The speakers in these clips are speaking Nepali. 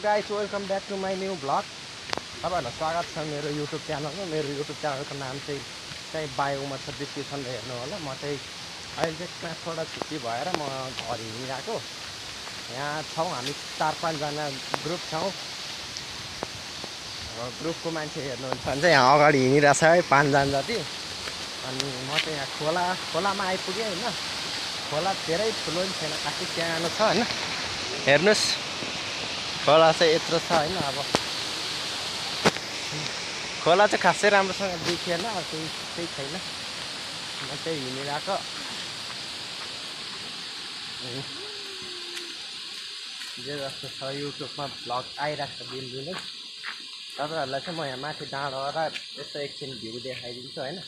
Guys, welcome back to my new vlog. तपाईँहरूलाई स्वागत छ मेरो युट्युब च्यानलमा। मेरो युट्युब च्यानलको नाम चाहिँ बायोमा छ, डिस्क्रिप्सनमा हेर्नु होला। म चाहिँ अहिले चाहिँ क्लासबाट छुट्टी भएर म घर हिँडिरहेको। यहाँ छौँ हामी 4-5जना ग्रुप छौँ। ग्रुपको मान्छे हेर्नुहुन्छ भने चाहिँ यहाँ अगाडि हिँडिरहेछ है 5जना जति। अनि म चाहिँ यहाँ खोलामा आइपुगेँ होइन। खोला धेरै ठुलो पनि छैन, खासै सानो छ होइन। हेर्नुहोस्, खोला चाहिँ यत्रो छ होइन। अब खोला चाहिँ खासै राम्रोसँग देखिएन, अब केही छैन। म चाहिँ हिँडिरहेको। जे जस्तो छ युट्युबमा भ्लग आइरहेको छ दिनदिनै। तपाईँहरूलाई चाहिँ म यहाँ माथि डाँडाबाट यस्तो एकछिन भ्यू देखाइदिन्छु होइन।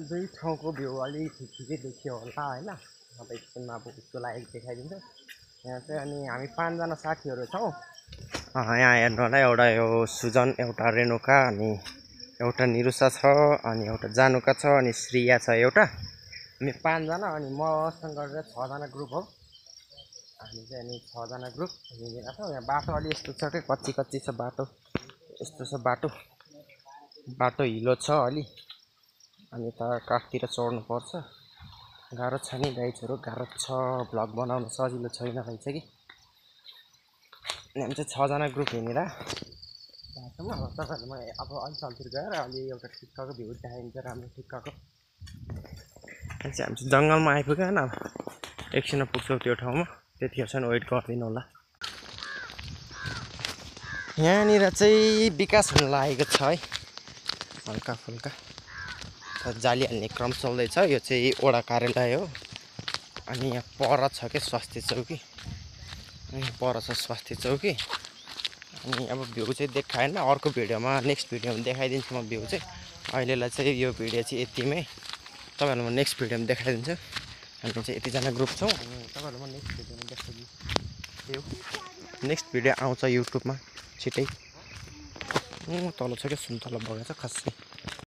दुई ठाउँको भ्यू अलि ठिकै देखियो होला होइन। अब एकछिनमा अब उसको लागि देखाइदिन्छ यहाँ चाहिँ। अनि हामी 5जना साथीहरू छौँ। यहाँ हेर्नु होला, एउटा यो सुजन, एउटा रेणुका, अनि एउटा निरुषा छ, अनि एउटा जानुका छ, अनि श्रिया छ एउटा। हामी 5जना, अनि मसँग गरेर 6जना ग्रुप हो। हामी चाहिँ अनि 6जना ग्रुप हिँडिरहेको छौँ। यहाँ बाटो अलि यस्तो छ कि कच्ची छ बाटो, यस्तो छ बाटो हिलो छ अलि। अनि त काठतिर चढ्नु पर्छ, गाह्रो छ नि गाइजहरू, गाह्रो छ। भ्लग बनाउनु सजिलो छैन रहेछ कि। हामी चाहिँ 6जना ग्रुप हिँडेर बाटोमा। अब तपाईँहरूलाई म अब अलि तलतिर गएर अलि एउटा ठिक्कको भ्यू देखाइदिन्छ, राम्रो ठिक्कको। अनि चाहिँ हामी चाहिँ जङ्गलमा आइपुग्यो होइन। अब एकछिनमा पुग्छौँ त्यो ठाउँमा, त्यतिखेरसम्म वेट गरिदिनु होला। यहाँनिर चाहिँ विकास हुन लागेको छ है, हल्का फुल्का जाली हाल्ने क्रम चल्दैछ। यो चाहिँ वडा कार्यालय हो। अनि यहाँ पर छ क्या स्वास्थ्य चौकी, पर छ स्वास्थ्य चौकी। अनि अब भ्यू चाहिँ देखाएन, अर्को भिडियोमा नेक्स्ट भिडियोमा देखाइदिन्छु म भ्यू चाहिँ। अहिलेलाई चाहिँ यो भिडियो चाहिँ यतिमै, तपाईँहरूलाई म नेक्स्ट भिडियोमा देखाइदिन्छु। हामी चाहिँ यतिजना ग्रुप छौँ। अनि तपाईँहरूलाई म नेक्स्ट भिडियोमा देखाइदिन्छु। नेक्स्ट भिडियो आउँछ युट्युबमा छिट्टै। तल छ क्या सुन्तला बगैँचा खासै।